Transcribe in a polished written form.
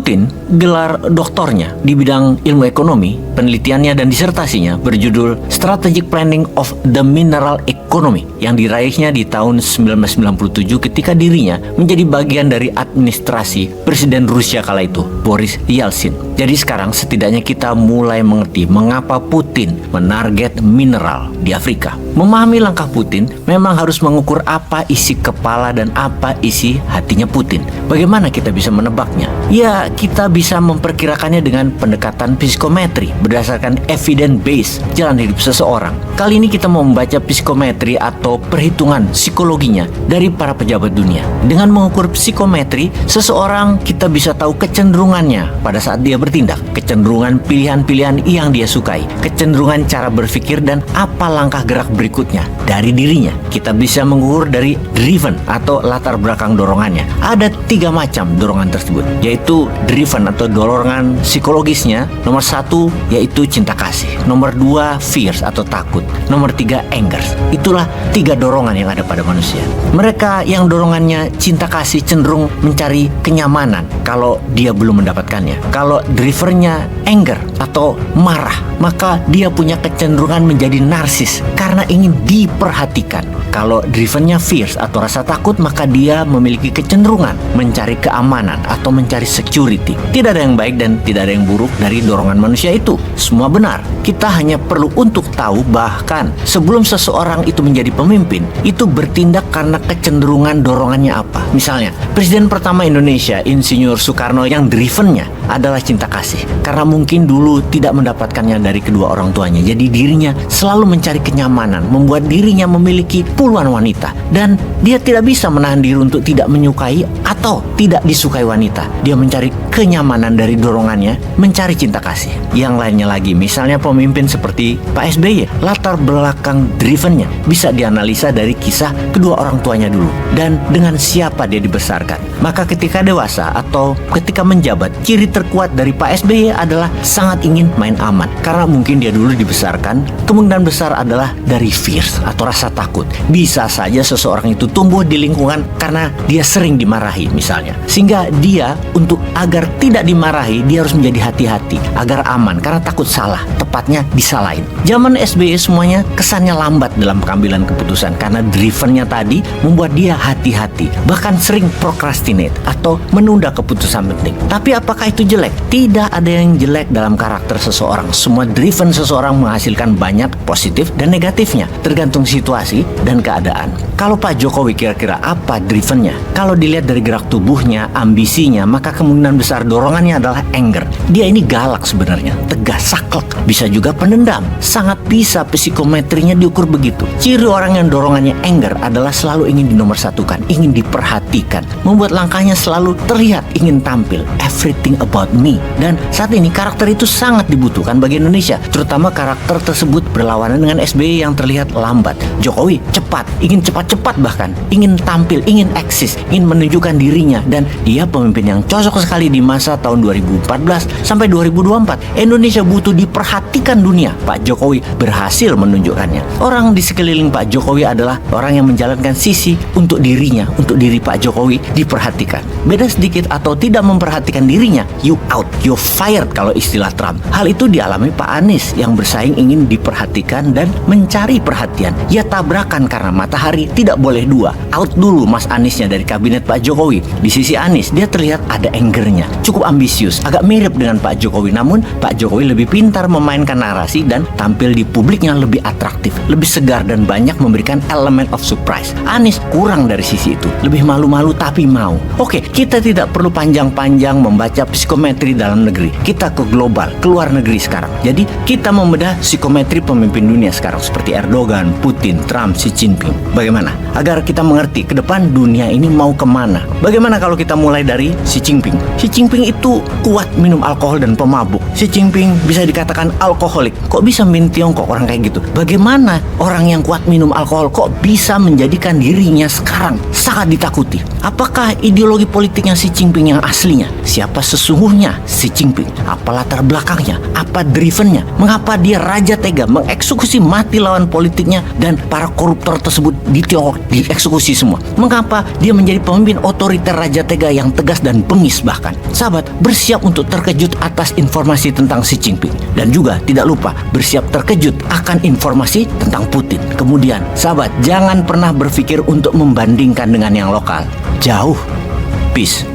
Putin, gelar doktornya di bidang ilmu ekonomi, penelitiannya dan disertasinya berjudul Strategic Planning of the Mineral Economy yang diraihnya di tahun 1997 ketika dirinya menjadi bagian dari administrasi Presiden Rusia kala itu, Boris Yeltsin. Jadi sekarang setidaknya kita mulai mengerti mengapa Putin menarget mineral di Afrika. Memahami langkah Putin memang harus mengukur apa isi kepala dan apa isi hatinya Putin. Bagaimana kita bisa menebaknya? Ya, kita bisa memperkirakannya dengan pendekatan psikometri berdasarkan evidence base jalan hidup seseorang. Kali ini kita mau membaca psikometri atau perhitungan psikologinya dari para pejabat dunia. Dengan mengukur psikometri, seseorang kita bisa tahu kecenderungannya pada saat dia bertindak, kecenderungan pilihan-pilihan yang dia sukai, kecenderungan cara berpikir dan apa langkah gerak berikutnya dari dirinya. Kita bisa mengukur dari driven atau latar belakang dorongannya. Ada 3 macam dorongan tersebut, yaitu driven atau dorongan psikologisnya. Nomor 1 yaitu cinta kasih, nomor 2 fears atau takut, nomor 3 anger. Itulah 3 dorongan yang ada pada manusia. Mereka yang dorongannya cinta kasih cenderung mencari kenyamanan kalau dia belum mendapatkannya. Kalau drivernya anger atau marah, maka dia punya kecenderungan menjadi narsis karena ingin diperhatikan. Kalau drivennya fears atau rasa takut, maka dia memiliki kecenderungan mencari keamanan atau mencari security. Tidak ada yang baik dan tidak ada yang buruk dari dorongan manusia itu. Semua benar. Kita hanya perlu untuk tahu bahkan sebelum seseorang itu menjadi pemimpin, itu bertindak karena kecenderungan dorongannya apa. Misalnya, Presiden pertama Indonesia, Insinyur Soekarno, yang drivennya adalah cinta kasih. Karena mungkin dulu tidak mendapatkannya dari kedua orang tuanya. Jadi dirinya selalu mencari kenyamanan, membuat dirinya memiliki puluhan wanita. Dan dia tidak bisa menahan diri untuk tidak menyukai atau tidak disukai wanita. Dia mencari kenyamanan dari dorongannya, mencari cinta kasih. Yang lainnya lagi, misalnya pemimpin seperti Pak SBY, latar belakang drivennya bisa dianalisa dari kisah kedua orang tuanya dulu dan dengan siapa dia dibesarkan. Maka ketika dewasa atau ketika menjabat, ciri terkuat dari Pak SBY adalah sangat ingin main aman. Karena mungkin dia dulu dibesarkan, kemungkinan besar adalah dari fears atau rasa takut. Bisa saja seseorang itu tumbuh di lingkungan karena dia sering dimarahi misalnya. Sehingga dia untuk agar tidak dimarahi, dia harus menjadi hati-hati agar aman karena takut salah, tepatnya disalahin. Zaman SBY semuanya kesannya lambat dalam pengambilan keputusan karena drivennya tadi membuat dia hati-hati, bahkan sering procrastinate atau menunda keputusan penting. Tapi apakah itu jelek? Tidak ada yang jelek dalam karakter seseorang. Semua driven seseorang menghasilkan banyak positif dan negatifnya, tergantung situasi dan keadaan. Kalau Pak Jokowi kira-kira apa drivennya? Kalau dilihat dari gerak tubuhnya, ambisinya, maka kemungkinan besar dorongannya adalah anger. Dia ini galak sebenarnya, tegas, saklek, bisa juga pendendam. Sangat bisa psikometrinya diukur begitu. Ciri orang yang dorongannya anger adalah selalu ingin dinomorsatukan, ingin diperhatikan, membuat langkahnya selalu terlihat ingin tampil, everything about me. Dan saat ini karakter itu sangat dibutuhkan bagi Indonesia, terutama karakter tersebut berlawanan dengan SBY yang terlihat lambat. Jokowi cepat, ingin cepat-cepat, bahkan ingin tampil, ingin eksis, ingin menunjukkan dirinya, dan dia pemimpin yang cocok sekali di masa tahun 2014 sampai 2024. Indonesia butuh diperhatikan dunia. Pak Jokowi berhasil menunjukkannya. Orang di sekeliling Pak Jokowi adalah orang yang menjalankan sisi untuk dirinya, untuk diri Pak Jokowi diperhatikan. Beda sedikit atau tidak memperhatikan dirinya, you out, you fired kalau istilah Trump. Hal itu dialami Pak Anies yang bersaing ingin diperhatikan dan mencari perhatian. Ya tabrakan karena matahari tidak boleh dua. Out dulu Mas Aniesnya dari kabinet Pak Jokowi. Di sisi Anies, dia terlihat ada angernya, cukup ambisius, agak mirip dengan Pak Jokowi. Namun Pak Jokowi lebih pintar memainkan narasi dan tampil di publiknya lebih atraktif, lebih segar dan banyak memberikan elemen of surprise. Anies kurang dari sisi itu, lebih malu-malu tapi mau. Oke, kita tidak perlu panjang-panjang membaca psikometri dalam negeri. Kita ke global, ke luar negeri sekarang. Jadi kita membedah psikometri pemimpin dunia sekarang seperti Erdogan, Putin, Trump, Xi Jinping. Bagaimana? Agar kita mengerti ke depan dunia ini mau kemana. Bagaimana kalau kita mulai dari Xi Jinping? Xi Jinping itu kuat minum alkohol dan pemabuk. Xi Jinping bisa dikatakan alkoholik. Kok bisa minum Tiongkok orang kayak gitu? Bagaimana orang yang kuat minum alkohol kok bisa menjadikan dirinya sekarang sangat ditakuti? Apakah ideologi politiknya Xi Jinping yang aslinya? Siapa sesungguhnya Xi Jinping? Apa latar belakangnya? Apa drivennya? Mengapa dia raja tega mengeksekusi mati lawan politiknya dan para koruptor tersebut di Tiongkok dieksekusi semua? Mengapa dia menjadi pemimpin otoriter raja tega yang tegas dan bengis bahkan? Sahabat, sahabat, bersiap untuk terkejut atas informasi tentang Xi Jinping. Dan juga tidak lupa bersiap terkejut akan informasi tentang Putin. Kemudian, sahabat, jangan pernah berpikir untuk membandingkan dengan yang lokal. Jauh. Peace.